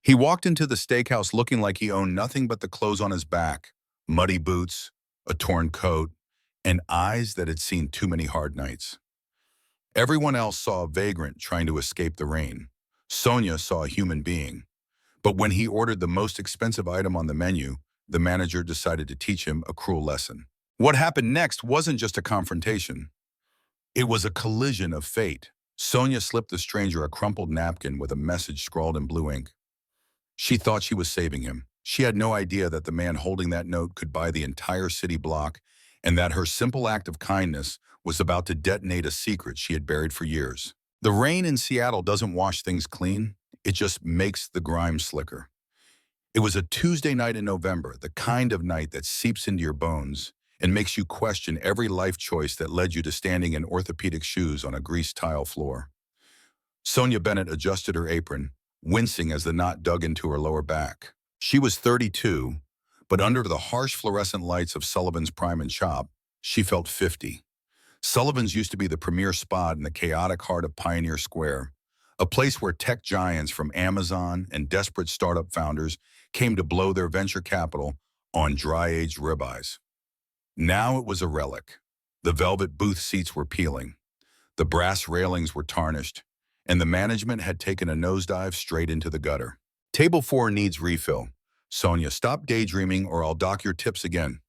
He walked into the steakhouse looking like he owned nothing but the clothes on his back, muddy boots, a torn coat, and eyes that had seen too many hard nights. Everyone else saw a vagrant trying to escape the rain. Sonia saw a human being. But when he ordered the most expensive item on the menu, the manager decided to teach him a cruel lesson. What happened next wasn't just a confrontation. It was a collision of fate. Sonia slipped the stranger a crumpled napkin with a message scrawled in blue ink. She thought she was saving him. She had no idea that the man holding that note could buy the entire city block and that her simple act of kindness was about to detonate a secret she had buried for years. The rain in Seattle doesn't wash things clean. It just makes the grime slicker. It was a Tuesday night in November, the kind of night that seeps into your bones and makes you question every life choice that led you to standing in orthopedic shoes on a greased tile floor. Sonia Bennett adjusted her apron, wincing as the knot dug into her lower back. She was 32, but under the harsh fluorescent lights of Sullivan's Prime and Chop, she felt 50. Sullivan's used to be the premier spot in the chaotic heart of Pioneer Square, a place where tech giants from Amazon and desperate startup founders came to blow their venture capital on dry-aged ribeyes. Now it was a relic. The velvet booth seats were peeling. The brass railings were tarnished, and the management had taken a nosedive straight into the gutter. Table 4 needs refill. Sonia, stop daydreaming or I'll dock your tips again.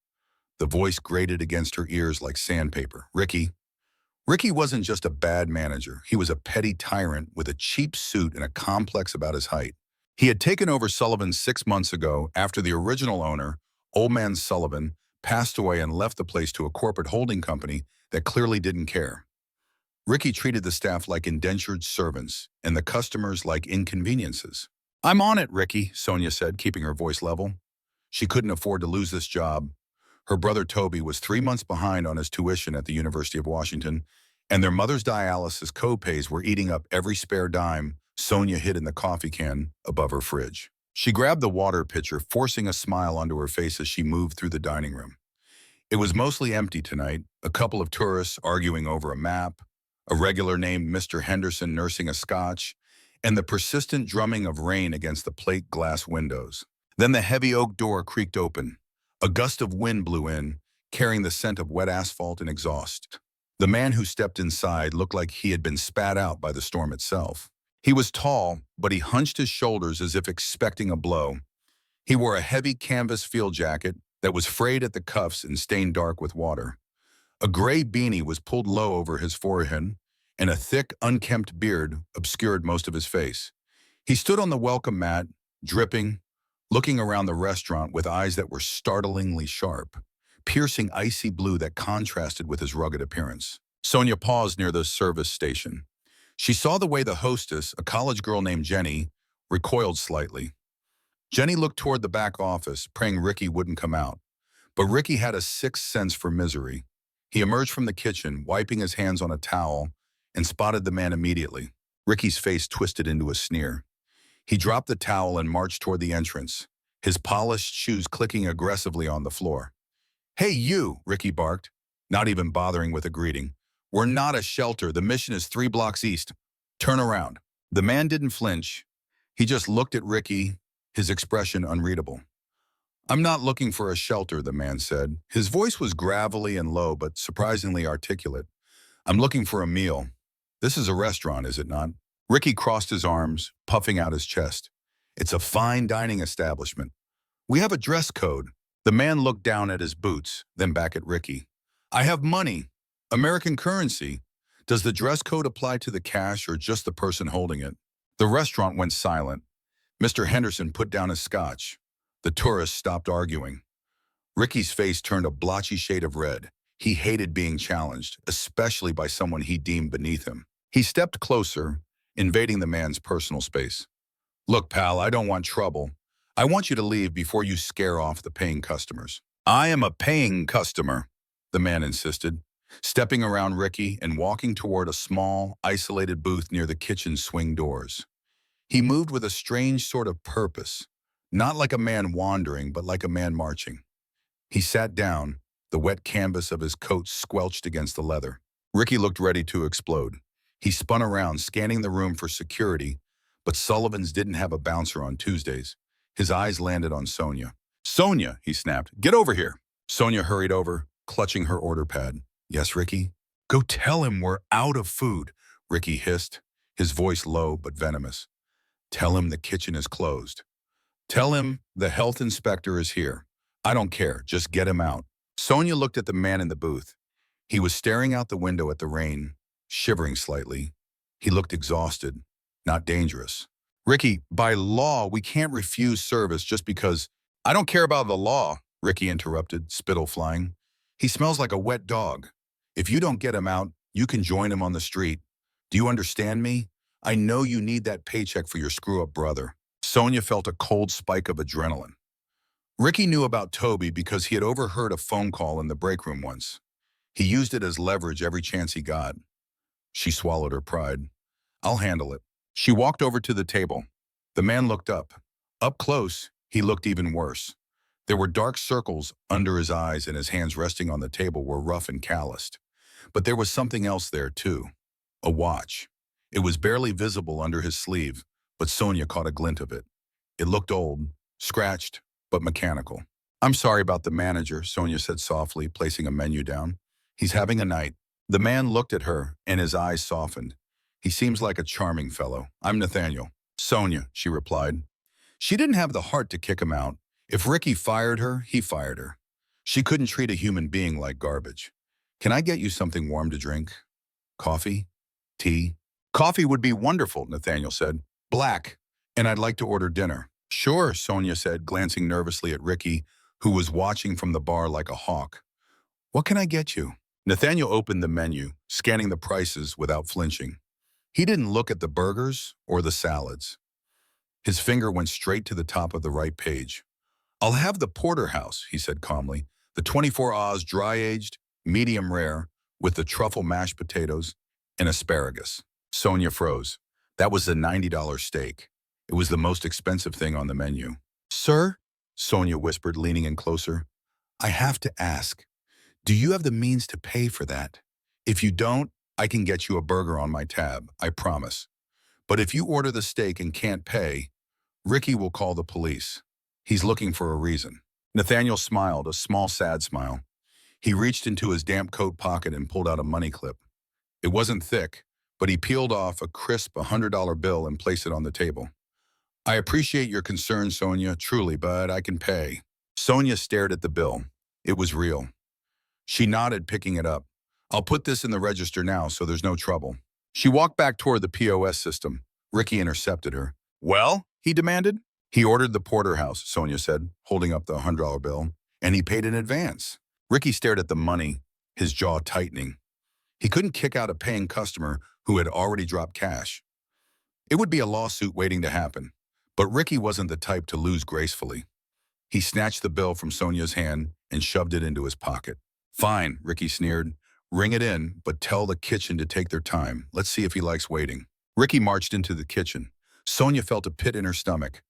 The voice grated against her ears like sandpaper. Ricky wasn't just a bad manager. He was a petty tyrant with a cheap suit and a complex about his height. He had taken over Sullivan 6 months ago after the original owner, Old Man Sullivan, passed away and left the place to a corporate holding company that clearly didn't care. Ricky treated the staff like indentured servants and the customers like inconveniences. I'm on it, Ricky, Sonia said, keeping her voice level. She couldn't afford to lose this job. Her brother Toby was 3 months behind on his tuition at the University of Washington, and their mother's dialysis co-pays were eating up every spare dime Sonia hid in the coffee can above her fridge. She grabbed the water pitcher, forcing a smile onto her face as she moved through the dining room. It was mostly empty tonight, a couple of tourists arguing over a map, a regular named Mr. Henderson nursing a scotch, and the persistent drumming of rain against the plate glass windows. Then the heavy oak door creaked open. A gust of wind blew in, carrying the scent of wet asphalt and exhaust. The man who stepped inside looked like he had been spat out by the storm itself. He was tall, but he hunched his shoulders as if expecting a blow. He wore a heavy canvas field jacket that was frayed at the cuffs and stained dark with water. A gray beanie was pulled low over his forehead, and a thick, unkempt beard obscured most of his face. He stood on the welcome mat, dripping, looking around the restaurant with eyes that were startlingly sharp, piercing icy blue that contrasted with his rugged appearance. Sonia paused near the service station. She saw the way the hostess, a college girl named Jenny, recoiled slightly. Jenny looked toward the back office, praying Ricky wouldn't come out. But Ricky had a sixth sense for misery. He emerged from the kitchen, wiping his hands on a towel, and spotted the man immediately. Ricky's face twisted into a sneer. He dropped the towel and marched toward the entrance, his polished shoes clicking aggressively on the floor. Hey, you, Ricky barked, not even bothering with a greeting. We're not a shelter. The mission is 3 blocks east. Turn around. The man didn't flinch. He just looked at Ricky, his expression unreadable. I'm not looking for a shelter, the man said. His voice was gravelly and low, but surprisingly articulate. I'm looking for a meal. This is a restaurant, is it not? Ricky crossed his arms, puffing out his chest. It's a fine dining establishment. We have a dress code. The man looked down at his boots, then back at Ricky. I have money. American currency. Does the dress code apply to the cash or just the person holding it? The restaurant went silent. Mr. Henderson put down his scotch. The tourists stopped arguing. Ricky's face turned a blotchy shade of red. He hated being challenged, especially by someone he deemed beneath him. He stepped closer, invading the man's personal space. Look, pal, I don't want trouble. I want you to leave before you scare off the paying customers. I am a paying customer, the man insisted, stepping around Ricky and walking toward a small, isolated booth near the kitchen swing doors. He moved with a strange sort of purpose, not like a man wandering, but like a man marching. He sat down, the wet canvas of his coat squelched against the leather. Ricky looked ready to explode. He spun around, scanning the room for security, But Sullivan's didn't have a bouncer on Tuesdays. His eyes landed on Sonia. "Sonia," he snapped, "get over here." Sonia hurried over, clutching her order pad. "Yes, Ricky?" "Go tell him we're out of food," Ricky hissed, his voice low but venomous. "Tell him the kitchen is closed. Tell him the health inspector is here. I don't care, just get him out." Sonia looked at the man in the booth. He was staring out the window at the rain, shivering slightly. He looked exhausted, not dangerous. "Ricky, by law, we can't refuse service just because—" "I don't care about the law," Ricky interrupted, spittle flying. "He smells like a wet dog. If you don't get him out, you can join him on the street. Do you understand me? I know you need that paycheck for your screw-up brother." Sonia felt a cold spike of adrenaline. Ricky knew about Toby because he had overheard a phone call in the break room once. He used it as leverage every chance he got. She swallowed her pride. "I'll handle it." She walked over to the table. The man looked up. Up close, he looked even worse. There were dark circles under his eyes, and his hands resting on the table were rough and calloused. But there was something else there, too. A watch. It was barely visible under his sleeve, but Sonia caught a glint of it. It looked old, scratched, but mechanical. "I'm sorry about the manager," Sonia said softly, placing a menu down. "He's having a night." The man looked at her, and his eyes softened. "He seems like a charming fellow. I'm Nathaniel." "Sonia," she replied. She didn't have the heart to kick him out. If Ricky fired her, he fired her. She couldn't treat a human being like garbage. "Can I get you something warm to drink? Coffee? Tea?" "Coffee would be wonderful," Nathaniel said. "Black. And I'd like to order dinner." "Sure," Sonia said, glancing nervously at Ricky, who was watching from the bar like a hawk. "What can I get you?" Nathaniel opened the menu, scanning the prices without flinching. He didn't look at the burgers or the salads. His finger went straight to the top of the right page. "I'll have the porterhouse," he said calmly. "The 24 Oz dry-aged, medium rare, with the truffle mashed potatoes and asparagus." Sonia froze. That was the $90 steak. It was the most expensive thing on the menu. "Sir," Sonia whispered, leaning in closer, "I have to ask, do you have the means to pay for that? If you don't, I can get you a burger on my tab, I promise. But if you order the steak and can't pay, Ricky will call the police. He's looking for a reason." Nathaniel smiled, a small, sad smile. He reached into his damp coat pocket and pulled out a money clip. It wasn't thick, but he peeled off a crisp $100 bill and placed it on the table. "I appreciate your concern, Sonia, truly, but I can pay." Sonia stared at the bill. It was real. She nodded, picking it up. "I'll put this in the register now so there's no trouble." She walked back toward the POS system. Ricky intercepted her. "Well?" he demanded. "He ordered the porterhouse," Sonia said, holding up the $100 bill, "and he paid in advance." Ricky stared at the money, his jaw tightening. He couldn't kick out a paying customer who had already dropped cash. It would be a lawsuit waiting to happen. But Ricky wasn't the type to lose gracefully. He snatched the bill from Sonia's hand and shoved it into his pocket. "Fine," Ricky sneered. "Ring it in, but tell the kitchen to take their time. Let's see if he likes waiting." Ricky marched into the kitchen. Sonia felt a pit in her stomach.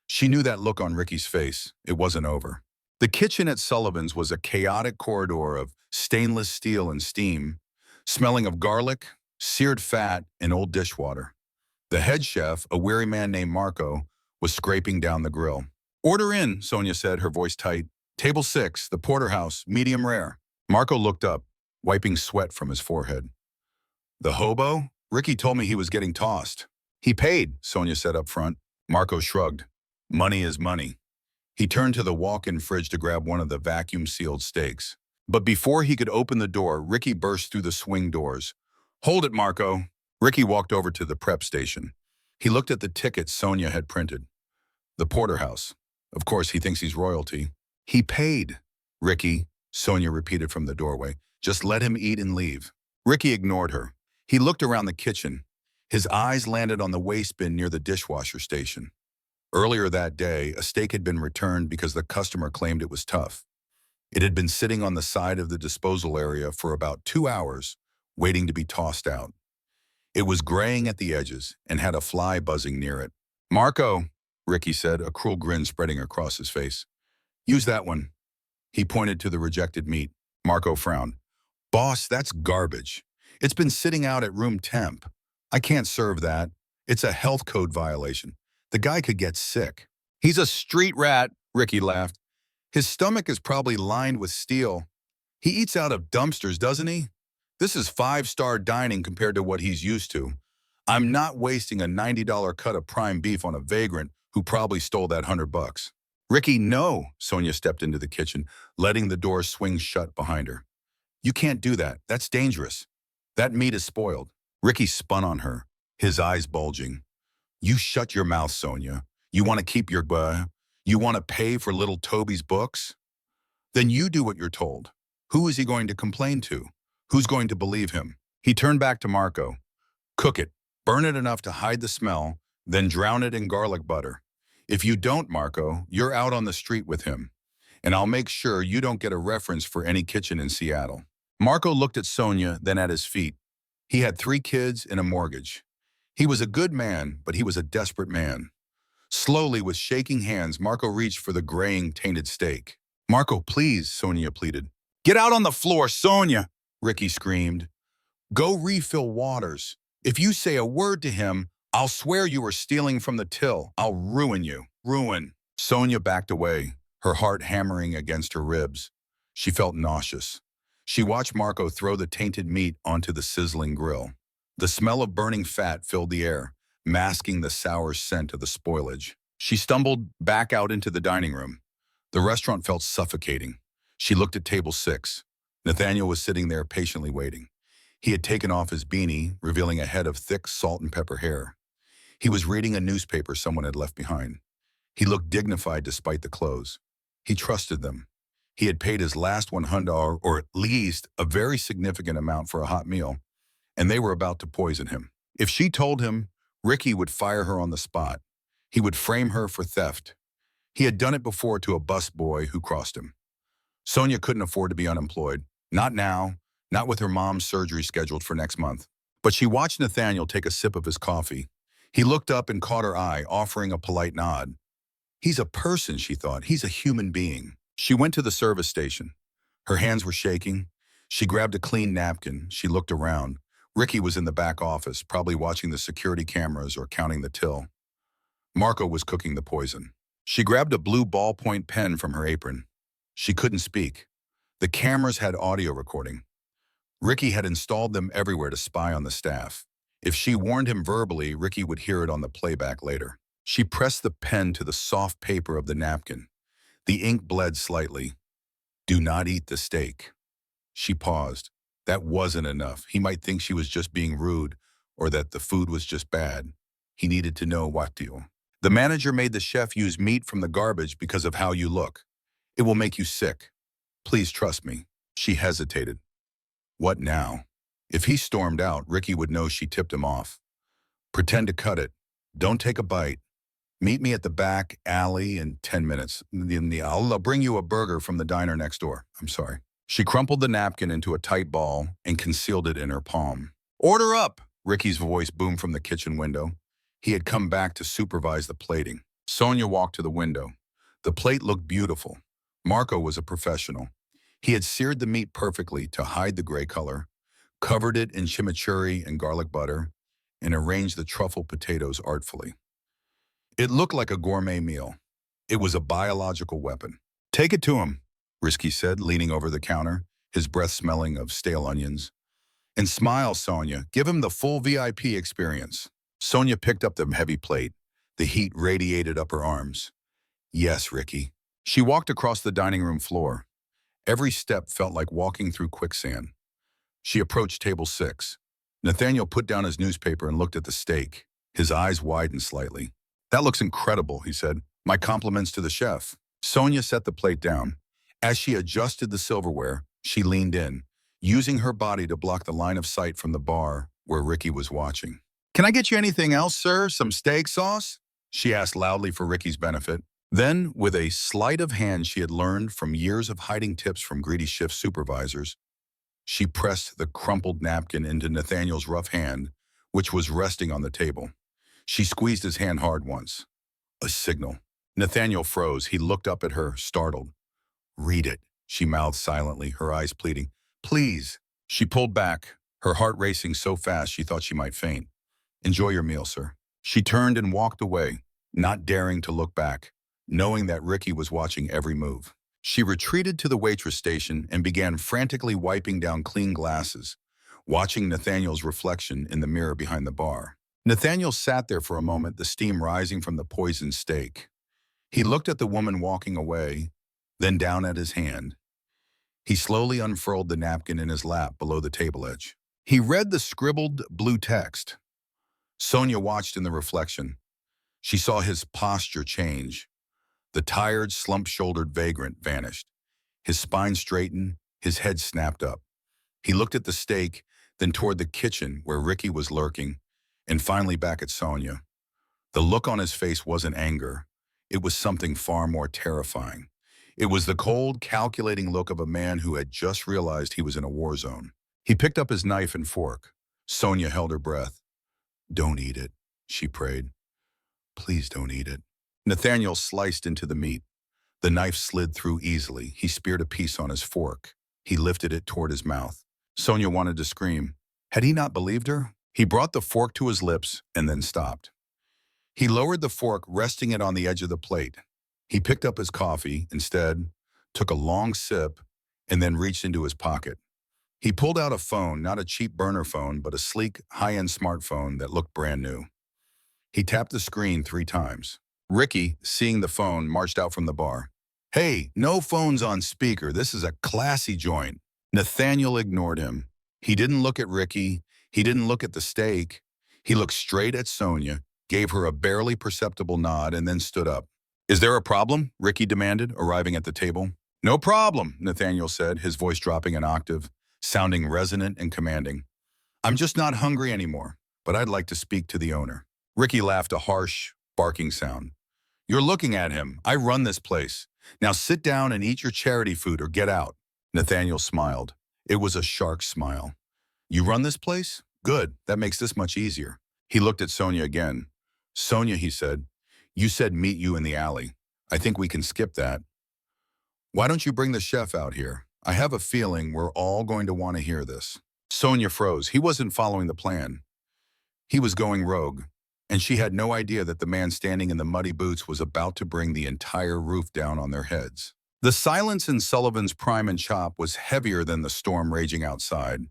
She knew that look on Ricky's face. It wasn't over. The kitchen at Sullivan's was a chaotic corridor of stainless steel and steam, smelling of garlic, seared fat, and old dishwater. The head chef, a weary man named Marco, was scraping down the grill. "Order in," Sonia said, her voice tight. "Table 6, the porterhouse, medium rare." Marco looked up, wiping sweat from his forehead. "The hobo? Ricky told me he was getting tossed." "He paid," Sonia said up front. Marco shrugged. "Money is money." He turned to the walk-in fridge to grab one of the vacuum-sealed steaks. But before he could open the door, Ricky burst through the swing doors. "Hold it, Marco." Ricky walked over to the prep station. He looked at the ticket Sonia had printed. The porterhouse. Of course, he thinks he's royalty. "He paid." "Ricky," Sonia repeated from the doorway. "Just let him eat and leave." Ricky ignored her. He looked around the kitchen. His eyes landed on the waste bin near the dishwasher station. Earlier that day, a steak had been returned because the customer claimed it was tough. It had been sitting on the side of the disposal area for about 2 hours, waiting to be tossed out. It was graying at the edges and had a fly buzzing near it. "Marco," Ricky said, a cruel grin spreading across his face. "Use that one." He pointed to the rejected meat. Marco frowned. "Boss, that's garbage. It's been sitting out at room temp. I can't serve that. It's a health code violation. The guy could get sick. He's a street rat, Ricky laughed. His stomach is probably lined with steel. He eats out of dumpsters, doesn't he? This is five-star dining compared to what he's used to. I'm not wasting a $90 cut of prime beef on a vagrant who probably stole that $100. Ricky, no, Sonia stepped into the kitchen, letting the door swing shut behind her. You can't do that. That's dangerous. That meat is spoiled. Ricky spun on her, his eyes bulging. You shut your mouth, Sonia. You want to keep your You want to pay for little Toby's books? Then you do what you're told. Who is he going to complain to? Who's going to believe him? He turned back to Marco. Cook it. Burn it enough to hide the smell, then drown it in garlic butter. If you don't, Marco, you're out on the street with him. And I'll make sure you don't get a reference for any kitchen in Seattle. Marco looked at Sonia, then at his feet. He had 3 kids and a mortgage. He was a good man, but he was a desperate man. Slowly, with shaking hands, Marco reached for the graying, tainted steak. Marco, please, Sonia pleaded. Get out on the floor, Sonia, Ricky screamed. Go refill Waters. If you say a word to him, I'll swear you were stealing from the till. I'll ruin you. Ruin. Sonia backed away, her heart hammering against her ribs. She felt nauseous. She watched Marco throw the tainted meat onto the sizzling grill. The smell of burning fat filled the air, masking the sour scent of the spoilage. She stumbled back out into the dining room. The restaurant felt suffocating. She looked at table 6. Nathaniel was sitting there patiently waiting. He had taken off his beanie, revealing a head of thick salt and pepper hair. He was reading a newspaper someone had left behind. He looked dignified despite the clothes. He trusted them. He had paid his last $100, or at least a very significant amount for a hot meal, and they were about to poison him. If she told him, Ricky would fire her on the spot. He would frame her for theft. He had done it before to a busboy who crossed him. Sonia couldn't afford to be unemployed. Not now, not with her mom's surgery scheduled for next month. But she watched Nathaniel take a sip of his coffee. He looked up and caught her eye, offering a polite nod. He's a person, she thought. He's a human being. She went to the service station. Her hands were shaking. She grabbed a clean napkin. She looked around. Ricky was in the back office, probably watching the security cameras or counting the till. Marco was cooking the poison. She grabbed a blue ballpoint pen from her apron. She couldn't speak. The cameras had audio recording. Ricky had installed them everywhere to spy on the staff. If she warned him verbally, Ricky would hear it on the playback later. She pressed the pen to the soft paper of the napkin. The ink bled slightly. Do not eat the steak. She paused. That wasn't enough. He might think she was just being rude or that the food was just bad. He needed to know what to. The manager made the chef use meat from the garbage because of how you look. It will make you sick. Please trust me. She hesitated. What now? If he stormed out, Ricky would know she tipped him off. Pretend to cut it. Don't take a bite. Meet me at the back alley in 10 minutes. I'll bring you a burger from the diner next door. I'm sorry. She crumpled the napkin into a tight ball and concealed it in her palm. Order up! Ricky's voice boomed from the kitchen window. He had come back to supervise the plating. Sonia walked to the window. The plate looked beautiful. Marco was a professional. He had seared the meat perfectly to hide the gray color, covered it in chimichurri and garlic butter, and arranged the truffle potatoes artfully. It looked like a gourmet meal. It was a biological weapon. Take it to him, Risky said, leaning over the counter, his breath smelling of stale onions. And smile, Sonia. Give him the full VIP experience. Sonia picked up the heavy plate. The heat radiated up her arms. Yes, Ricky. She walked across the dining room floor. Every step felt like walking through quicksand. She approached table 6. Nathaniel put down his newspaper and looked at the steak. His eyes widened slightly. That looks incredible, he said. My compliments to the chef. Sonia set the plate down. As she adjusted the silverware, she leaned in, using her body to block the line of sight from the bar where Ricky was watching. Can I get you anything else, sir? Some steak sauce? She asked loudly for Ricky's benefit. Then, with a sleight of hand she had learned from years of hiding tips from greedy shift supervisors, she pressed the crumpled napkin into Nathaniel's rough hand, which was resting on the table. She squeezed his hand hard once. A signal. Nathaniel froze. He looked up at her, startled. Read it, she mouthed silently, her eyes pleading. Please. She pulled back, her heart racing so fast she thought she might faint. Enjoy your meal, sir. She turned and walked away, not daring to look back, knowing that Ricky was watching every move. She retreated to the waitress station and began frantically wiping down clean glasses, watching Nathaniel's reflection in the mirror behind the bar. Nathaniel sat there for a moment, the steam rising from the poisoned steak. He looked at the woman walking away, then down at his hand. He slowly unfurled the napkin in his lap below the table edge. He read the scribbled blue text. Sonia watched in the reflection. She saw his posture change. The tired, slump-shouldered vagrant vanished. His spine straightened, his head snapped up. He looked at the steak, then toward the kitchen where Ricky was lurking, and finally back at Sonia. The look on his face wasn't anger. It was something far more terrifying. It was the cold, calculating look of a man who had just realized he was in a war zone. He picked up his knife and fork. Sonia held her breath. "Don't eat it," she prayed. "Please don't eat it." Nathaniel sliced into the meat. The knife slid through easily. He speared a piece on his fork. He lifted it toward his mouth. Sonia wanted to scream. Had he not believed her? He brought the fork to his lips and then stopped. He lowered the fork, resting it on the edge of the plate. He picked up his coffee, instead, took a long sip, and then reached into his pocket. He pulled out a phone, not a cheap burner phone, but a sleek, high-end smartphone that looked brand new. He tapped the screen 3 times. Ricky, seeing the phone, marched out from the bar. "Hey, no phones on speaker. This is a classy joint." Nathaniel ignored him. He didn't look at Ricky. He didn't look at the steak. He looked straight at Sonia, gave her a barely perceptible nod, and then stood up. "Is there a problem?" Ricky demanded, arriving at the table. "No problem," Nathaniel said, his voice dropping an octave, sounding resonant and commanding. "I'm just not hungry anymore, but I'd like to speak to the owner." Ricky laughed, a harsh, barking sound. "You're looking at him. I run this place. Now sit down and eat your charity food or get out." Nathaniel smiled. It was a shark smile. "You run this place? Good. That makes this much easier." He looked at Sonia again. "Sonia," he said, "you said meet you in the alley. I think we can skip that. Why don't you bring the chef out here? I have a feeling we're all going to want to hear this." Sonia froze. He wasn't following the plan. He was going rogue, and she had no idea that the man standing in the muddy boots was about to bring the entire roof down on their heads. The silence in Sullivan's Prime and Chop was heavier than the storm raging outside.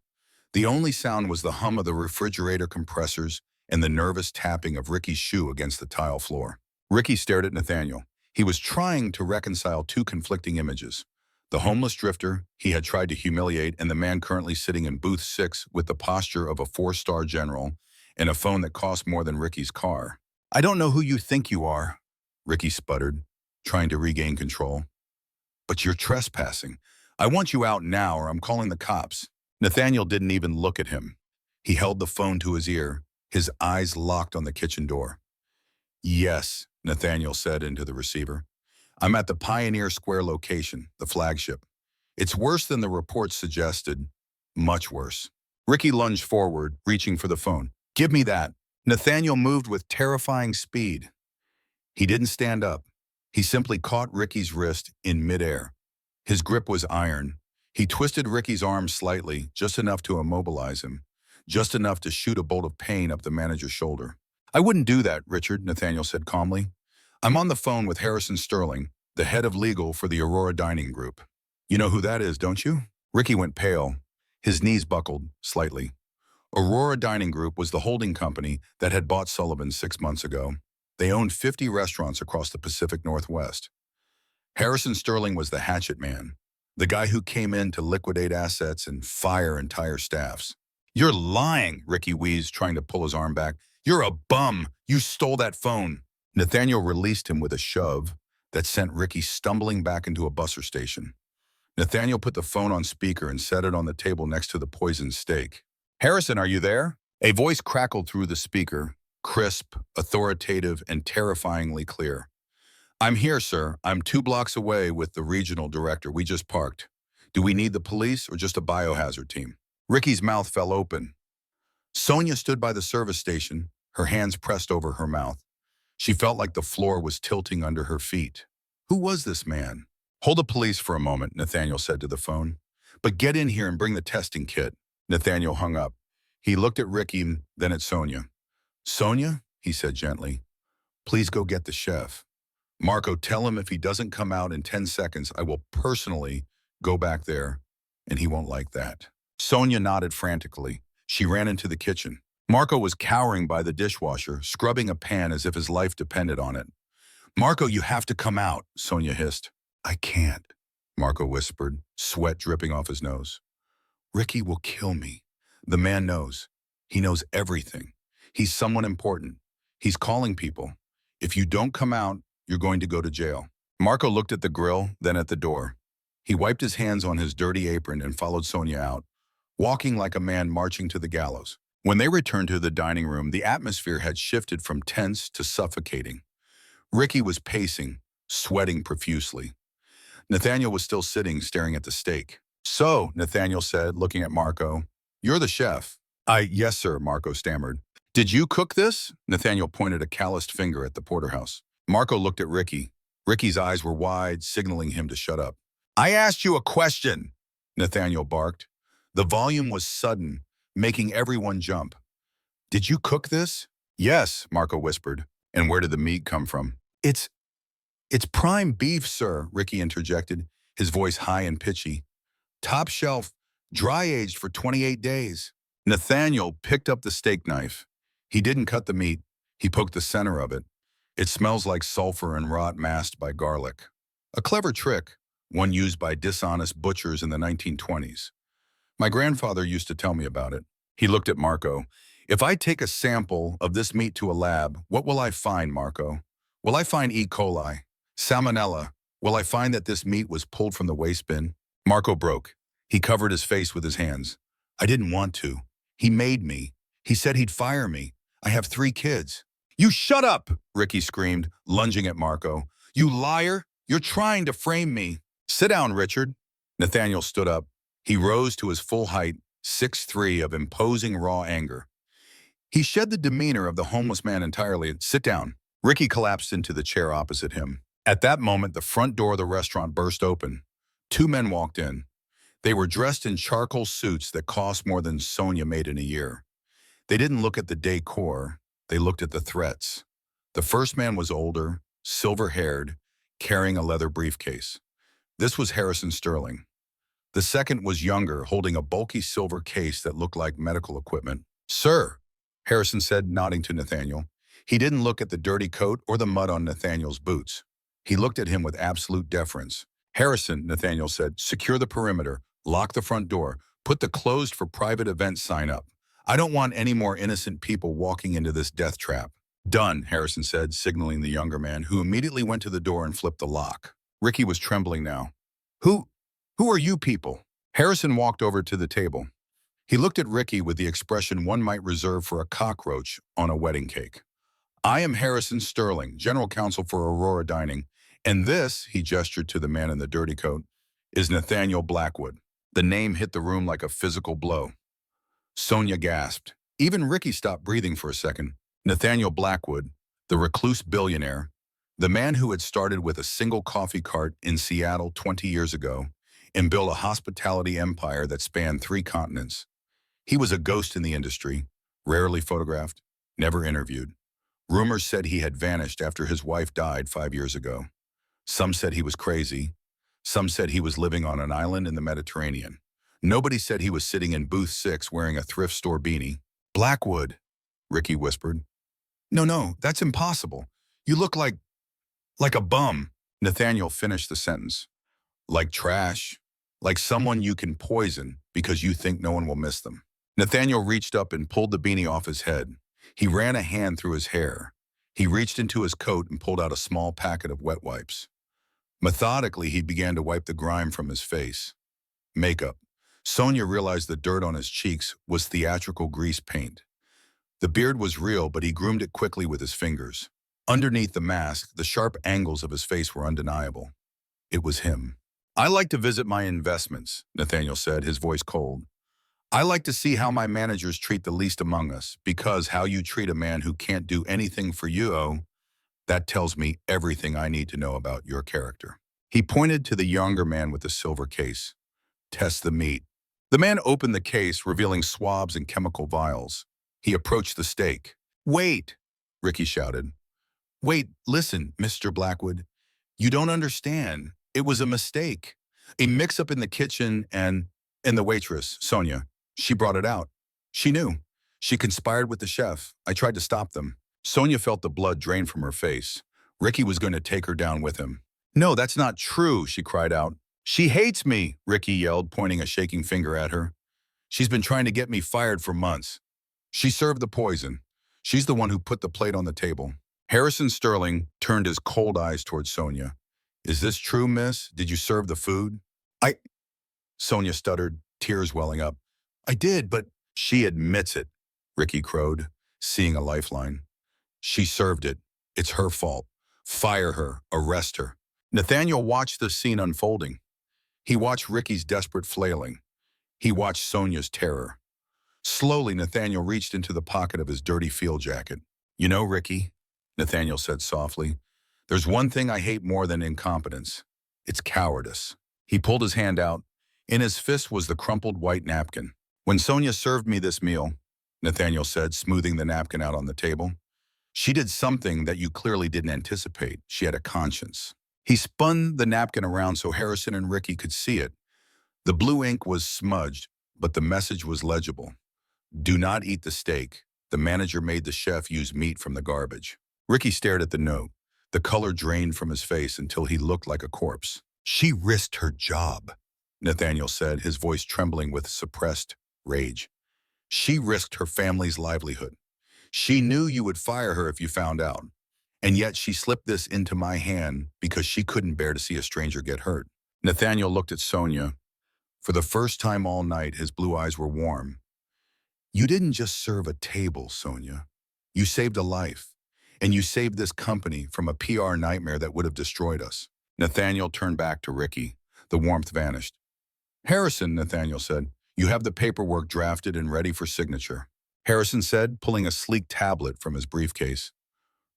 The only sound was the hum of the refrigerator compressors and the nervous tapping of Ricky's shoe against the tile floor. Ricky stared at Nathaniel. He was trying to reconcile 2 conflicting images. The homeless drifter he had tried to humiliate and the man currently sitting in booth 6 with the posture of a 4-star general and a phone that cost more than Ricky's car. "I don't know who you think you are," Ricky sputtered, trying to regain control. "But you're trespassing. I want you out now or I'm calling the cops." Nathaniel didn't even look at him. He held the phone to his ear, his eyes locked on the kitchen door. "Yes," Nathaniel said into the receiver. "I'm at the Pioneer Square location, the flagship. It's worse than the reports suggested. Much worse." Ricky lunged forward, reaching for the phone. "Give me that." Nathaniel moved with terrifying speed. He didn't stand up. He simply caught Ricky's wrist in midair. His grip was iron. He twisted Ricky's arm slightly, just enough to immobilize him, just enough to shoot a bolt of pain up the manager's shoulder. "I wouldn't do that, Richard," Nathaniel said calmly. "I'm on the phone with Harrison Sterling, the head of legal for the Aurora Dining Group. You know who that is, don't you?" Ricky went pale. His knees buckled slightly. Aurora Dining Group was the holding company that had bought Sullivan 6 months ago. They owned 50 restaurants across the Pacific Northwest. Harrison Sterling was the hatchet man, the guy who came in to liquidate assets and fire entire staffs. "You're lying," Ricky wheezed, trying to pull his arm back. "You're a bum. You stole that phone." Nathaniel released him with a shove that sent Ricky stumbling back into a busser station. Nathaniel put the phone on speaker and set it on the table next to the poisoned steak. "Harrison, are you there?" A voice crackled through the speaker, crisp, authoritative, and terrifyingly clear. "I'm here, sir. I'm 2 blocks away with the regional director. We just parked. Do we need the police or just a biohazard team?" Ricky's mouth fell open. Sonia stood by the service station, her hands pressed over her mouth. She felt like the floor was tilting under her feet. Who was this man? "Hold the police for a moment," Nathaniel said to the phone. "But get in here and bring the testing kit." Nathaniel hung up. He looked at Ricky, then at Sonia. "Sonia?" he said gently. Please go get the chef. Marco, tell him if he doesn't come out in 10 seconds, I will personally go back there, and he won't like that. Sonia nodded frantically. She ran into the kitchen. Marco was cowering by the dishwasher, scrubbing a pan as if his life depended on it. Marco, you have to come out, Sonia hissed. I can't, Marco whispered, sweat dripping off his nose. Ricky will kill me. The man knows. He knows everything. He's someone important. He's calling people. If you don't come out, you're going to go to jail. Marco looked at the grill, then at the door. He wiped his hands on his dirty apron and followed Sonia out, walking like a man marching to the gallows. When they returned to the dining room, the atmosphere had shifted from tense to suffocating. Ricky was pacing, sweating profusely. Nathaniel was still sitting, staring at the steak. So, Nathaniel said, looking at Marco, you're the chef. Yes, sir, Marco stammered. Did you cook this? Nathaniel pointed a calloused finger at the porterhouse. Marco looked at Ricky. Ricky's eyes were wide, signaling him to shut up. I asked you a question, Nathaniel barked. The volume was sudden, making everyone jump. Did you cook this? Yes, Marco whispered. And where did the meat come from? It's prime beef, sir, Ricky interjected, his voice high and pitchy. Top shelf, dry-aged for 28 days. Nathaniel picked up the steak knife. He didn't cut the meat. He poked the center of it. It smells like sulfur and rot masked by garlic. A clever trick, one used by dishonest butchers in the 1920s. My grandfather used to tell me about it. He looked at Marco. If I take a sample of this meat to a lab, what will I find, Marco? Will I find E. coli? Salmonella? Will I find that this meat was pulled from the waste bin? Marco broke. He covered his face with his hands. I didn't want to. He made me. He said he'd fire me. I have 3 kids. You shut up, Ricky screamed, lunging at Marco. You liar! You're trying to frame me. Sit down, Richard. Nathaniel stood up. He rose to his full height, 6'3", of imposing raw anger. He shed the demeanor of the homeless man entirely. Sit down. Ricky collapsed into the chair opposite him. At that moment, the front door of the restaurant burst open. 2 men walked in. They were dressed in charcoal suits that cost more than Sonia made in a year. They didn't look at the decor. They looked at the threats. The first man was older, silver-haired, carrying a leather briefcase. This was Harrison Sterling. The second was younger, holding a bulky silver case that looked like medical equipment. Sir, Harrison said, nodding to Nathaniel. He didn't look at the dirty coat or the mud on Nathaniel's boots. He looked at him with absolute deference. Harrison, Nathaniel said, secure the perimeter, lock the front door, put the closed for private events sign up. I don't want any more innocent people walking into this death trap. Done, Harrison said, signaling the younger man, who immediately went to the door and flipped the lock. Ricky was trembling now. Who are you people? Harrison walked over to the table. He looked at Ricky with the expression one might reserve for a cockroach on a wedding cake. I am Harrison Sterling, general counsel for Aurora Dining, and this, he gestured to the man in the dirty coat, is Nathaniel Blackwood. The name hit the room like a physical blow. Sonia gasped. Even Ricky stopped breathing for a second. Nathaniel Blackwood, the recluse billionaire, the man who had started with a single coffee cart in Seattle 20 years ago and built a hospitality empire that spanned 3 continents. He was a ghost in the industry, rarely photographed, never interviewed. Rumors said he had vanished after his wife died 5 years ago. Some said he was crazy. Some said he was living on an island in the Mediterranean. Nobody said he was sitting in booth 6 wearing a thrift store beanie. Blackwood, Ricky whispered. No, that's impossible. You look like a bum. Nathaniel finished the sentence. Like trash. Like someone you can poison because you think no one will miss them. Nathaniel reached up and pulled the beanie off his head. He ran a hand through his hair. He reached into his coat and pulled out a small packet of wet wipes. Methodically, he began to wipe the grime from his face. Makeup. Sonia realized the dirt on his cheeks was theatrical grease paint. The beard was real, but he groomed it quickly with his fingers. Underneath the mask, the sharp angles of his face were undeniable. It was him. I like to visit my investments, Nathaniel said, his voice cold. I like to see how my managers treat the least among us, because how you treat a man who can't do anything for you, that tells me everything I need to know about your character. He pointed to the younger man with the silver case. Test the meat. The man opened the case, revealing swabs and chemical vials. He approached the steak. Wait! Ricky shouted. Wait, listen, Mr. Blackwood. You don't understand. It was a mistake. A mix-up in the kitchen and the waitress, Sonia. She brought it out. She knew. She conspired with the chef. I tried to stop them. Sonia felt the blood drain from her face. Ricky was going to take her down with him. No, that's not true, she cried out. She hates me, Ricky yelled, pointing a shaking finger at her. She's been trying to get me fired for months. She served the poison. She's the one who put the plate on the table. Harrison Sterling turned his cold eyes towards Sonia. Is this true, miss? Did you serve the food? Sonia stuttered, tears welling up. I did, but she admits it, Ricky crowed, seeing a lifeline. She served it. It's her fault. Fire her. Arrest her. Nathaniel watched the scene unfolding. He watched Ricky's desperate flailing. He watched Sonia's terror. Slowly, Nathaniel reached into the pocket of his dirty field jacket. You know, Ricky, Nathaniel said softly, there's one thing I hate more than incompetence. It's cowardice. He pulled his hand out. In his fist was the crumpled white napkin. When Sonia served me this meal, Nathaniel said, smoothing the napkin out on the table, she did something that you clearly didn't anticipate. She had a conscience. He spun the napkin around so Harrison and Ricky could see it. The blue ink was smudged, but the message was legible. Do not eat the steak. The manager made the chef use meat from the garbage. Ricky stared at the note. The color drained from his face until he looked like a corpse. She risked her job, Nathaniel said, his voice trembling with suppressed rage. She risked her family's livelihood. She knew you would fire her if you found out. And yet she slipped this into my hand because she couldn't bear to see a stranger get hurt. Nathaniel looked at Sonia. For the first time all night, his blue eyes were warm. You didn't just serve a table, Sonia. You saved a life. And you saved this company from a PR nightmare that would have destroyed us. Nathaniel turned back to Ricky. The warmth vanished. Harrison, Nathaniel said, you have the paperwork drafted and ready for signature. Harrison said, pulling a sleek tablet from his briefcase.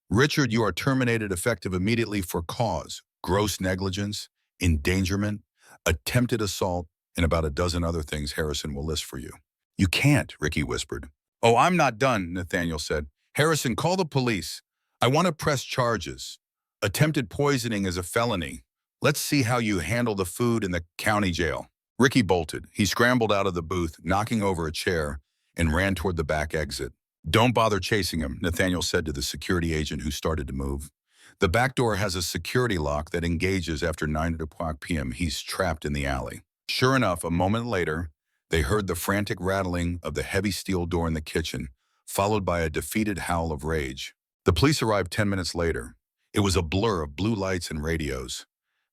Richard, you are terminated effective immediately for cause, gross negligence, endangerment, attempted assault, and about a dozen other things Harrison will list for you. You can't, Ricky whispered. Oh, I'm not done, Nathaniel said. Harrison, call the police. I want to press charges. Attempted poisoning is a felony. Let's see how you handle the food in the county jail. Ricky bolted. He scrambled out of the booth, knocking over a chair, and ran toward the back exit. Don't bother chasing him, Nathaniel said to the security agent who started to move. The back door has a security lock that engages after 9 p.m. He's trapped in the alley. Sure enough, a moment later, they heard the frantic rattling of the heavy steel door in the kitchen, followed by a defeated howl of rage. The police arrived 10 minutes later. It was a blur of blue lights and radios.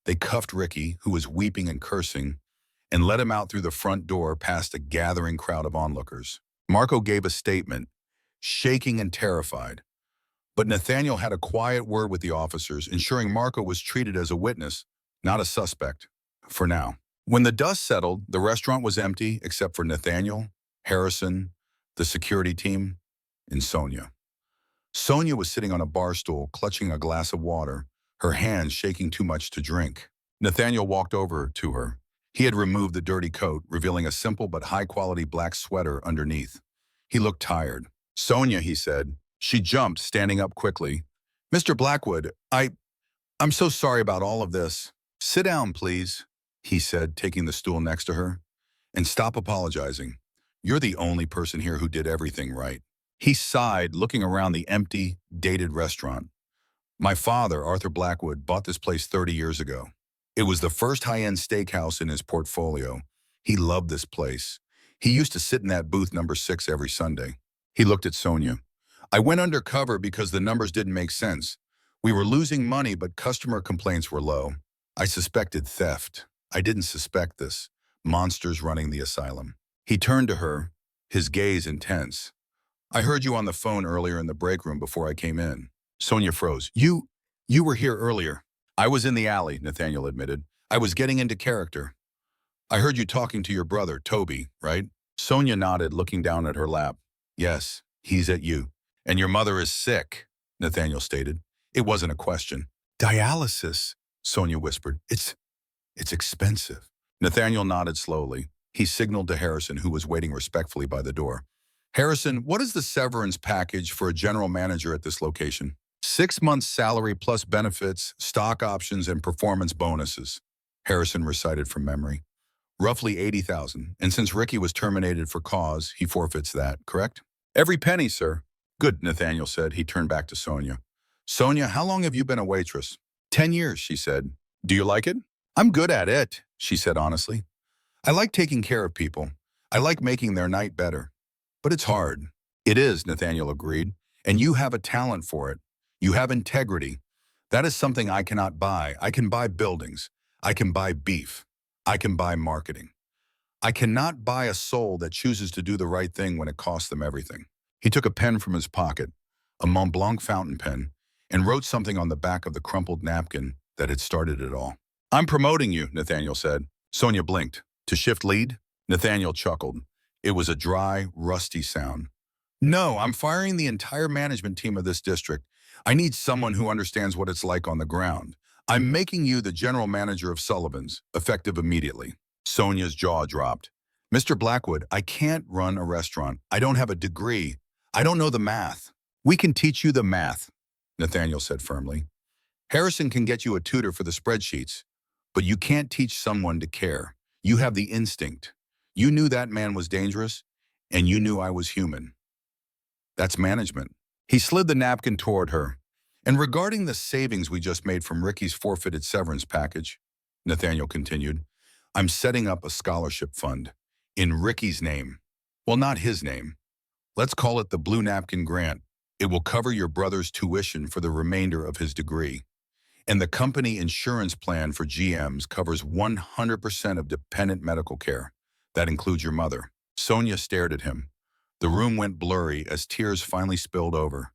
They cuffed Ricky, who was weeping and cursing, and led him out through the front door past a gathering crowd of onlookers. Marco gave a statement, shaking and terrified. But Nathaniel had a quiet word with the officers, ensuring Marco was treated as a witness, not a suspect, for now. When the dust settled, the restaurant was empty except for Nathaniel, Harrison, the security team, and Sonia. Sonia was sitting on a bar stool, clutching a glass of water, her hands shaking too much to drink. Nathaniel walked over to her. He had removed the dirty coat, revealing a simple but high-quality black sweater underneath. He looked tired. Sonia, he said. She jumped, standing up quickly. Mr. Blackwood, I'm so sorry about all of this. Sit down, please, he said, taking the stool next to her. And stop apologizing. You're the only person here who did everything right. He sighed, looking around the empty, dated restaurant. My father, Arthur Blackwood, bought this place 30 years ago. It was the first high-end steakhouse in his portfolio. He loved this place. He used to sit in that booth number 6 every Sunday. He looked at Sonia. I went undercover because the numbers didn't make sense. We were losing money, but customer complaints were low. I suspected theft. I didn't suspect this. Monsters running the asylum. He turned to her, his gaze intense. I heard you on the phone earlier in the break room before I came in. Sonia froze. You were here earlier. I was in the alley, Nathaniel admitted. I was getting into character. I heard you talking to your brother, Toby, right? Sonia nodded, looking down at her lap. Yes, he's at you. And your mother is sick, Nathaniel stated. It wasn't a question. Dialysis, Sonia whispered. It's expensive. Nathaniel nodded slowly. He signaled to Harrison, who was waiting respectfully by the door. Harrison, what is the severance package for a general manager at this location? 6 months salary plus benefits, stock options, and performance bonuses. Harrison recited from memory. Roughly 80,000. And since Ricky was terminated for cause, he forfeits that, correct? Every penny, sir. Good, Nathaniel said. He turned back to Sonia. Sonia, how long have you been a waitress? 10 years, she said. Do you like it? I'm good at it, she said honestly. I like taking care of people. I like making their night better. But it's hard. It is, Nathaniel agreed. And you have a talent for it. You have integrity. That is something I cannot buy. I can buy buildings. I can buy beef. I can buy marketing. I cannot buy a soul that chooses to do the right thing when it costs them everything. He took a pen from his pocket, a Mont Blanc fountain pen, and wrote something on the back of the crumpled napkin that had started it all. I'm promoting you, Nathaniel said. Sonia blinked. To shift lead? Nathaniel chuckled. It was a dry, rusty sound. No, I'm firing the entire management team of this district. I need someone who understands what it's like on the ground. I'm making you the general manager of Sullivan's, effective immediately. Sonia's jaw dropped. Mr. Blackwood, I can't run a restaurant. I don't have a degree. I don't know the math. We can teach you the math, Nathaniel said firmly. Harrison can get you a tutor for the spreadsheets, but you can't teach someone to care. You have the instinct. You knew that man was dangerous, and you knew I was human. That's management. He slid the napkin toward her. And regarding the savings we just made from Ricky's forfeited severance package, Nathaniel continued, I'm setting up a scholarship fund in Ricky's name. Well, not his name. Let's call it the Blue Napkin Grant. It will cover your brother's tuition for the remainder of his degree. And the company insurance plan for GMs covers 100% of dependent medical care. That includes your mother. Sonia stared at him. The room went blurry as tears finally spilled over.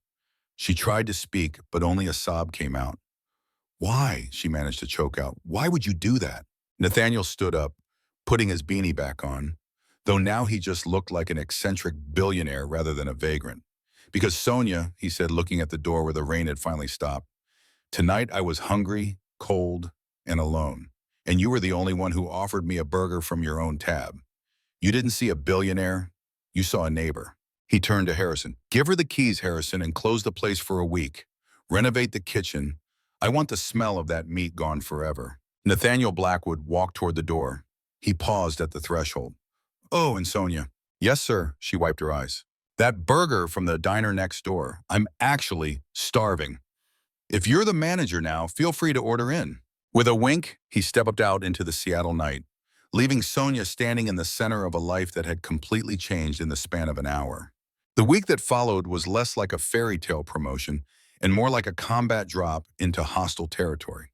She tried to speak, but only a sob came out. Why? She managed to choke out. Why would you do that? Nathaniel stood up, putting his beanie back on, though now he just looked like an eccentric billionaire rather than a vagrant. Because Sonia, he said, looking at the door where the rain had finally stopped, tonight I was hungry, cold, and alone, and you were the only one who offered me a burger from your own tab. You didn't see a billionaire, you saw a neighbor. He turned to Harrison. Give her the keys, Harrison, and close the place for a week. Renovate the kitchen. I want the smell of that meat gone forever. Nathaniel Blackwood walked toward the door. He paused at the threshold. Oh, and Sonia. Yes, sir, she wiped her eyes. That burger from the diner next door. I'm actually starving. If you're the manager now, feel free to order in. With a wink, he stepped out into the Seattle night, leaving Sonia standing in the center of a life that had completely changed in the span of an hour. The week that followed was less like a fairy tale promotion and more like a combat drop into hostile territory.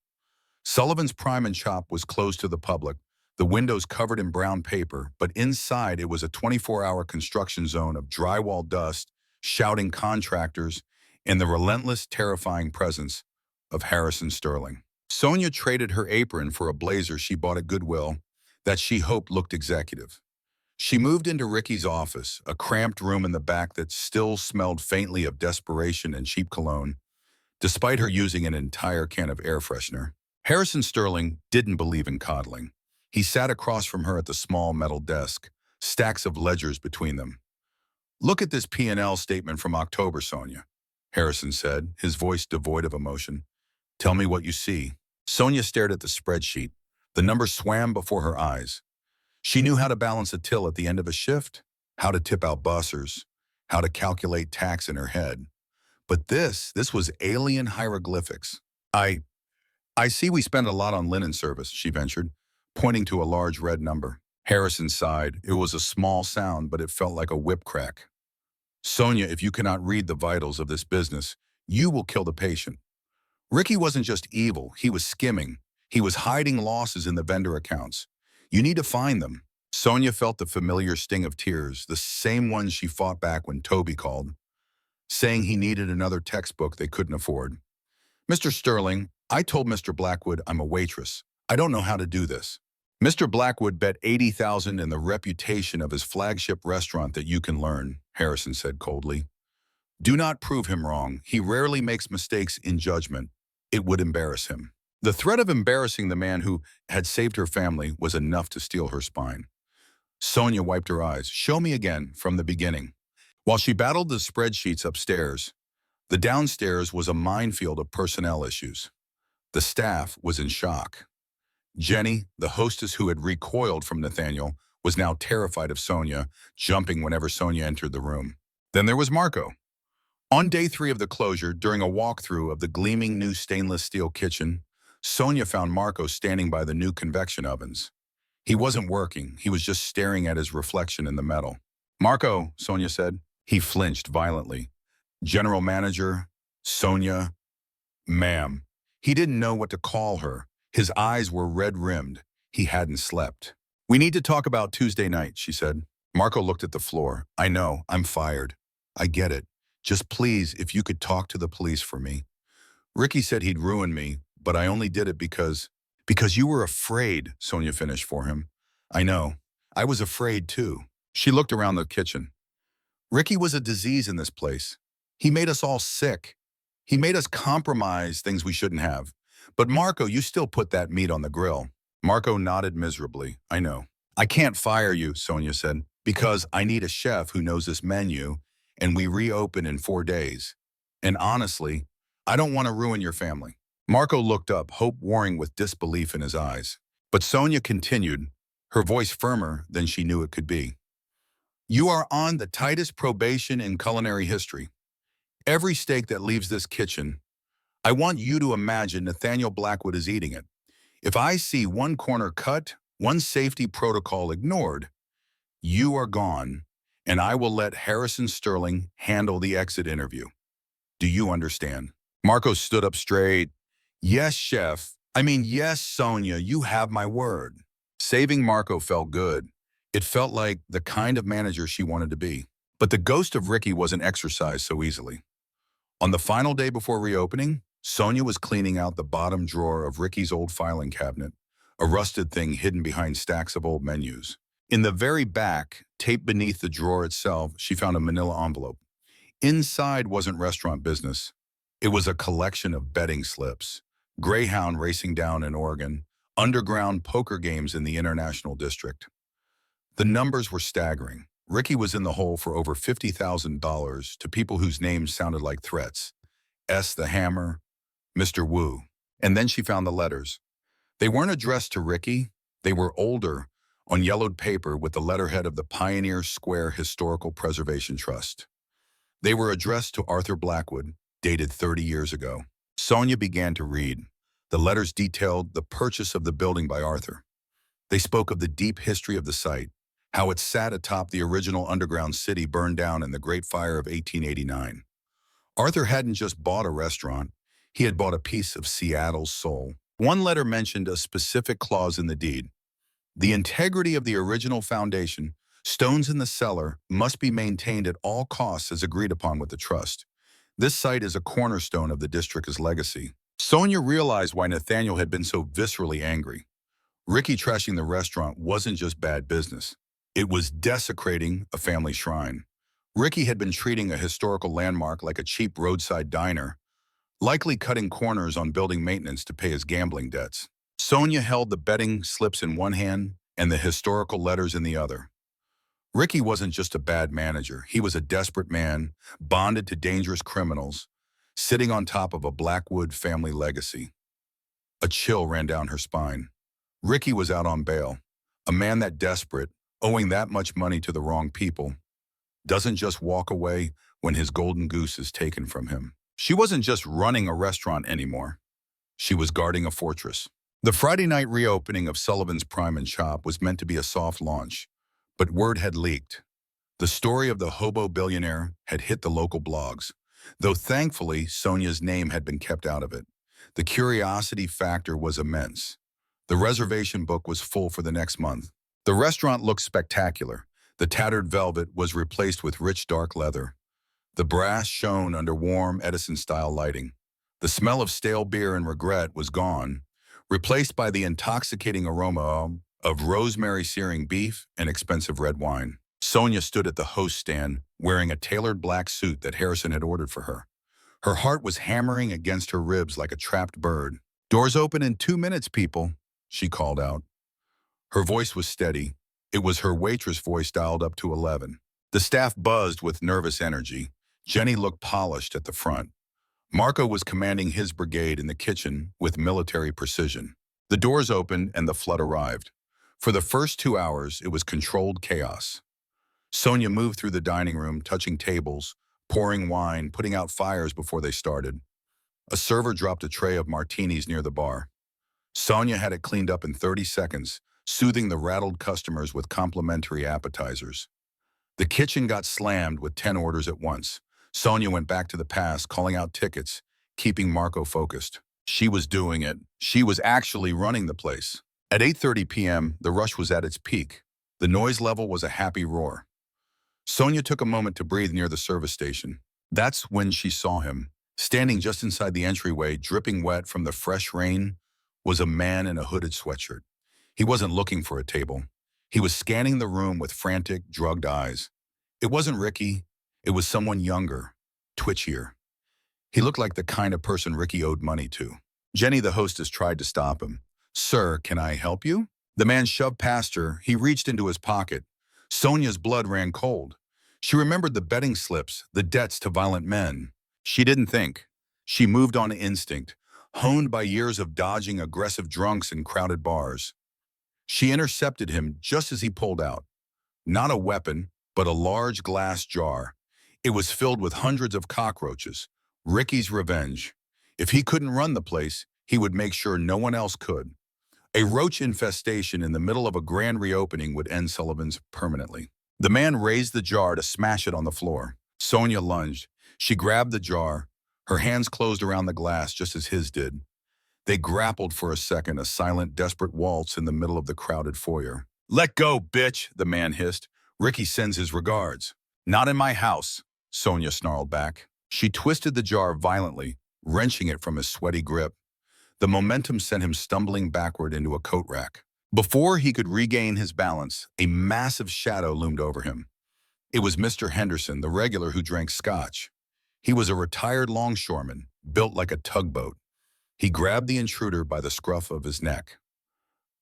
Sullivan's Prime and Chop was closed to the public, the windows covered in brown paper, but inside it was a 24-hour construction zone of drywall dust, shouting contractors, and the relentless, terrifying presence of Harrison Sterling. Sonia traded her apron for a blazer she bought at Goodwill that she hoped looked executive. She moved into Ricky's office, a cramped room in the back that still smelled faintly of desperation and cheap cologne, despite her using an entire can of air freshener. Harrison Sterling didn't believe in coddling. He sat across from her at the small metal desk, stacks of ledgers between them. Look at this P&L statement from October, Sonia, Harrison said, his voice devoid of emotion. Tell me what you see. Sonia stared at the spreadsheet. The numbers swam before her eyes. She knew how to balance a till at the end of a shift, how to tip out bussers, how to calculate tax in her head. But this was alien hieroglyphics. I see we spend a lot on linen service, she ventured, pointing to a large red number. Harrison sighed. It was a small sound, but it felt like a whip crack. Sonia, if you cannot read the vitals of this business, you will kill the patient. Ricky wasn't just evil, he was skimming. He was hiding losses in the vendor accounts. You need to find them. Sonia felt the familiar sting of tears, the same ones she fought back when Toby called, saying he needed another textbook they couldn't afford. Mr. Sterling, I told Mr. Blackwood I'm a waitress. I don't know how to do this. Mr. Blackwood bet $80,000 in the reputation of his flagship restaurant that you can learn, Harrison said coldly. Do not prove him wrong. He rarely makes mistakes in judgment. It would embarrass him. The threat of embarrassing the man who had saved her family was enough to steel her spine. Sonia wiped her eyes. Show me again, from the beginning. While she battled the spreadsheets upstairs, the downstairs was a minefield of personnel issues. The staff was in shock. Jenny, the hostess who had recoiled from Nathaniel, was now terrified of Sonia, jumping whenever Sonia entered the room. Then there was Marco. On day 3 of the closure, during a walkthrough of the gleaming new stainless steel kitchen, Sonia found Marco standing by the new convection ovens. He wasn't working, he was just staring at his reflection in the metal. "Marco," Sonia said. He flinched violently. "General manager, Sonia, ma'am." He didn't know what to call her. His eyes were red-rimmed. He hadn't slept. "We need to talk about Tuesday night," she said. Marco looked at the floor. "I know, I'm fired. I get it. Just please, if you could talk to the police for me. Ricky said he'd ruin me, but I only did it because you were afraid," Sonia finished for him. "I know. I was afraid too." She looked around the kitchen. "Ricky was a disease in this place. He made us all sick. He made us compromise things we shouldn't have. But Marco, you still put that meat on the grill." Marco nodded miserably. "I know. I can't fire you," Sonia said, "because I need a chef who knows this menu, and we reopen in 4 days. And honestly, I don't want to ruin your family." Marco looked up, hope warring with disbelief in his eyes. But Sonia continued, her voice firmer than she knew it could be. "You are on the tightest probation in culinary history. Every steak that leaves this kitchen, I want you to imagine Nathaniel Blackwood is eating it. If I see one corner cut, one safety protocol ignored, you are gone, and I will let Harrison Sterling handle the exit interview. Do you understand?" Marco stood up straight. "Yes, chef. Yes, Sonia, you have my word." Saving Marco felt good. It felt like the kind of manager she wanted to be. But the ghost of Ricky wasn't exorcised so easily. On the final day before reopening, Sonia was cleaning out the bottom drawer of Ricky's old filing cabinet, a rusted thing hidden behind stacks of old menus. In the very back, taped beneath the drawer itself, she found a manila envelope. Inside wasn't restaurant business. It was a collection of betting slips, Greyhound racing down in Oregon, underground poker games in the International District. The numbers were staggering. Ricky was in the hole for over $50,000 to people whose names sounded like threats. S. the Hammer, Mr. Wu. And then she found the letters. They weren't addressed to Ricky. They were older, on yellowed paper with the letterhead of the Pioneer Square Historical Preservation Trust. They were addressed to Arthur Blackwood, dated 30 years ago. Sonia began to read. The letters detailed the purchase of the building by Arthur. They spoke of the deep history of the site, how it sat atop the original underground city burned down in the Great Fire of 1889. Arthur hadn't just bought a restaurant, he had bought a piece of Seattle's soul. One letter mentioned a specific clause in the deed. The integrity of the original foundation, stones in the cellar, must be maintained at all costs as agreed upon with the trust. This site is a cornerstone of the district's legacy. Sonia realized why Nathaniel had been so viscerally angry. Ricky trashing the restaurant wasn't just bad business. It was desecrating a family shrine. Ricky had been treating a historical landmark like a cheap roadside diner, likely cutting corners on building maintenance to pay his gambling debts. Sonia held the betting slips in one hand and the historical letters in the other. Ricky wasn't just a bad manager. He was a desperate man, bonded to dangerous criminals, sitting on top of a Blackwood family legacy. A chill ran down her spine. Ricky was out on bail. A man that desperate, owing that much money to the wrong people, doesn't just walk away when his golden goose is taken from him. She wasn't just running a restaurant anymore. She was guarding a fortress. The Friday night reopening of Sullivan's Prime and Shop was meant to be a soft launch, but word had leaked. The story of the hobo billionaire had hit the local blogs, though thankfully Sonia's name had been kept out of it. The curiosity factor was immense. The reservation book was full for the next month. The restaurant looked spectacular. The tattered velvet was replaced with rich dark leather. The brass shone under warm Edison-style lighting. The smell of stale beer and regret was gone, replaced by the intoxicating aroma of rosemary searing beef and expensive red wine. Sonia stood at the host stand, wearing a tailored black suit that Harrison had ordered for her. Her heart was hammering against her ribs like a trapped bird. "Doors open in 2 minutes, people," she called out. Her voice was steady. It was her waitress voice dialed up to 11. The staff buzzed with nervous energy. Jenny looked polished at the front. Marco was commanding his brigade in the kitchen with military precision. The doors opened and the flood arrived. For the first 2 hours, it was controlled chaos. Sonia moved through the dining room, touching tables, pouring wine, putting out fires before they started. A server dropped a tray of martinis near the bar. Sonia had it cleaned up in 30 seconds, soothing the rattled customers with complimentary appetizers. The kitchen got slammed with 10 orders at once. Sonia went back to the past, calling out tickets, keeping Marco focused. She was doing it. She was actually running the place. At 8:30 p.m., the rush was at its peak. The noise level was a happy roar. Sonia took a moment to breathe near the service station. That's when she saw him. Standing just inside the entryway, dripping wet from the fresh rain, was a man in a hooded sweatshirt. He wasn't looking for a table. He was scanning the room with frantic, drugged eyes. It wasn't Ricky. It was someone younger, twitchier. He looked like the kind of person Ricky owed money to. Jenny, the hostess, tried to stop him. "Sir, can I help you?" The man shoved past her. He reached into his pocket. Sonia's blood ran cold. She remembered the betting slips, the debts to violent men. She didn't think. She moved on instinct, honed by years of dodging aggressive drunks in crowded bars. She intercepted him just as he pulled out. Not a weapon, but a large glass jar. It was filled with hundreds of cockroaches. Ricky's revenge. If he couldn't run the place, he would make sure no one else could. A roach infestation in the middle of a grand reopening would end Sullivan's permanently. The man raised the jar to smash it on the floor. Sonia lunged. She grabbed the jar. Her hands closed around the glass just as his did. They grappled for a second, a silent, desperate waltz in the middle of the crowded foyer. "Let go, bitch," the man hissed. "Ricky sends his regards." "Not in my house," Sonia snarled back. She twisted the jar violently, wrenching it from his sweaty grip. The momentum sent him stumbling backward into a coat rack. Before he could regain his balance, a massive shadow loomed over him. It was Mr. Henderson, the regular who drank scotch. He was a retired longshoreman, built like a tugboat. He grabbed the intruder by the scruff of his neck.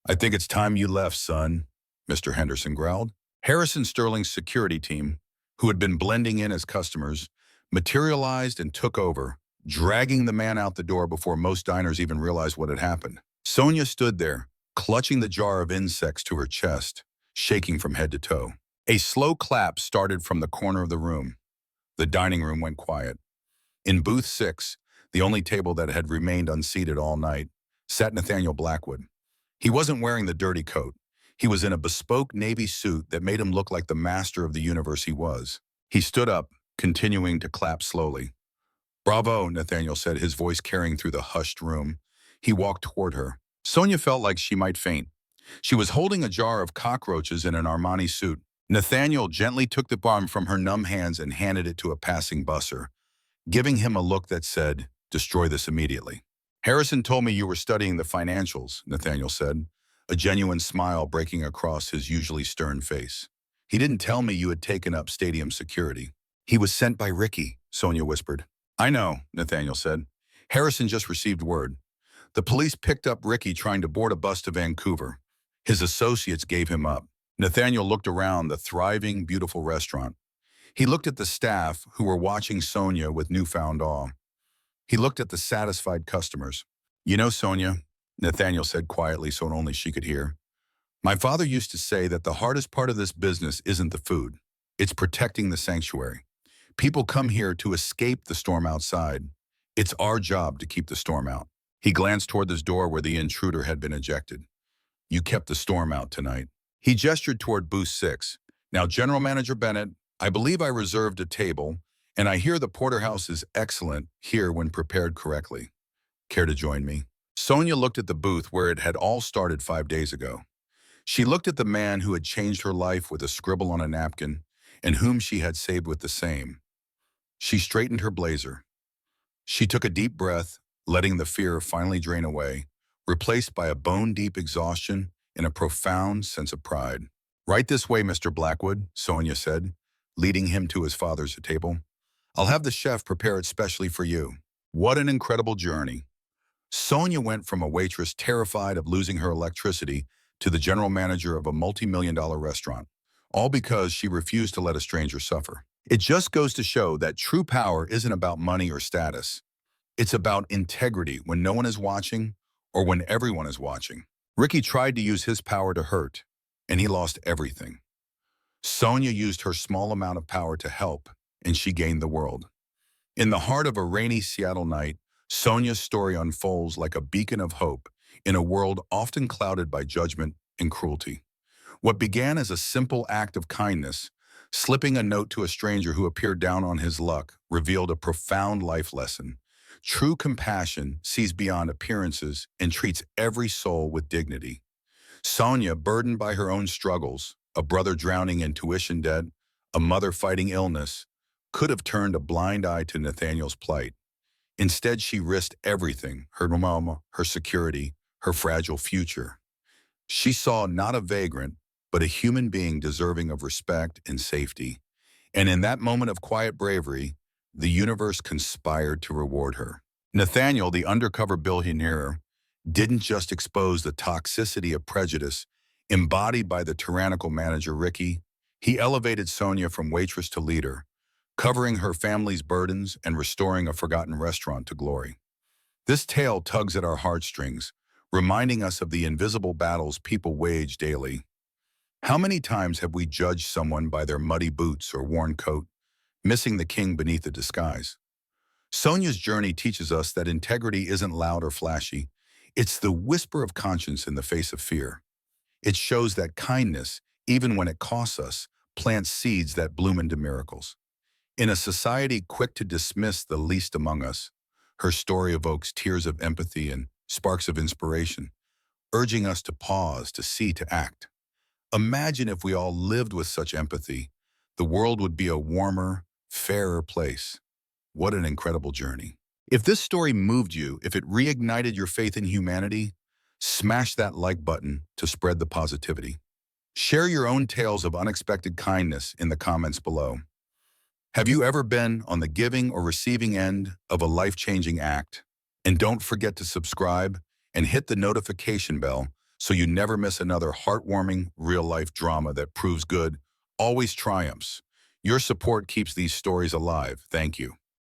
"I think it's time you left, son," Mr. Henderson growled. Harrison Sterling's security team, who had been blending in as customers, materialized and took over, dragging the man out the door before most diners even realized what had happened. Sonia stood there, clutching the jar of insects to her chest, shaking from head to toe. A slow clap started from the corner of the room. The dining room went quiet. In booth 6, the only table that had remained unseated all night, sat Nathaniel Blackwood. He wasn't wearing the dirty coat. He was in a bespoke navy suit that made him look like the master of the universe he was. He stood up, continuing to clap slowly. "Bravo," Nathaniel said, his voice carrying through the hushed room. He walked toward her. Sonia felt like she might faint. She was holding a jar of cockroaches in an Armani suit. Nathaniel gently took the bomb from her numb hands and handed it to a passing busser, giving him a look that said, "Destroy this immediately." "Harrison told me you were studying the financials," Nathaniel said, a genuine smile breaking across his usually stern face. "He didn't tell me you had taken up stadium security." "He was sent by Ricky," Sonia whispered. "I know," Nathaniel said. "Harrison just received word. The police picked up Ricky trying to board a bus to Vancouver. His associates gave him up." Nathaniel looked around the thriving, beautiful restaurant. He looked at the staff, who were watching Sonia with newfound awe. He looked at the satisfied customers. "You know, Sonia," Nathaniel said quietly so only she could hear, "my father used to say that the hardest part of this business isn't the food. It's protecting the sanctuary. People come here to escape the storm outside. It's our job to keep the storm out." He glanced toward this door where the intruder had been ejected. "You kept the storm out tonight." He gestured toward booth 6. "Now, General Manager Bennett, I believe I reserved a table, and I hear the porterhouse is excellent here when prepared correctly. Care to join me?" Sonia looked at the booth where it had all started 5 days ago. She looked at the man who had changed her life with a scribble on a napkin, and whom she had saved with the same. She straightened her blazer. She took a deep breath, letting the fear finally drain away, replaced by a bone-deep exhaustion and a profound sense of pride. "Right this way, Mr. Blackwood," Sonia said, leading him to his father's table. "I'll have the chef prepare it specially for you." What an incredible journey. Sonia went from a waitress terrified of losing her electricity to the general manager of a multi-million-dollar restaurant, all because she refused to let a stranger suffer. It just goes to show that true power isn't about money or status. It's about integrity when no one is watching or when everyone is watching. Ricky tried to use his power to hurt, and he lost everything. Sonia used her small amount of power to help, and she gained the world. In the heart of a rainy Seattle night, Sonia's story unfolds like a beacon of hope in a world often clouded by judgment and cruelty. What began as a simple act of kindness, slipping a note to a stranger who appeared down on his luck, revealed a profound life lesson. True compassion sees beyond appearances and treats every soul with dignity. Sonia, burdened by her own struggles, a brother drowning in tuition debt, a mother fighting illness, could have turned a blind eye to Nathaniel's plight. Instead, she risked everything, her mama, her security, her fragile future. She saw not a vagrant, but a human being deserving of respect and safety. And in that moment of quiet bravery, the universe conspired to reward her. Nathaniel, the undercover billionaire, didn't just expose the toxicity of prejudice embodied by the tyrannical manager Ricky. He elevated Sonia from waitress to leader, covering her family's burdens and restoring a forgotten restaurant to glory. This tale tugs at our heartstrings, reminding us of the invisible battles people wage daily. How many times have we judged someone by their muddy boots or worn coat, missing the king beneath the disguise? Sonia's journey teaches us that integrity isn't loud or flashy. It's the whisper of conscience in the face of fear. It shows that kindness, even when it costs us, plants seeds that bloom into miracles. In a society quick to dismiss the least among us, her story evokes tears of empathy and sparks of inspiration, urging us to pause, to see, to act. Imagine if we all lived with such empathy. The world would be a warmer, fairer place. What an incredible journey. If this story moved you, if it reignited your faith in humanity, smash that like button to spread the positivity. Share your own tales of unexpected kindness in the comments below. Have you ever been on the giving or receiving end of a life-changing act? And don't forget to subscribe and hit the notification bell so you never miss another heartwarming, real-life drama that proves good always triumphs. Your support keeps these stories alive. Thank you.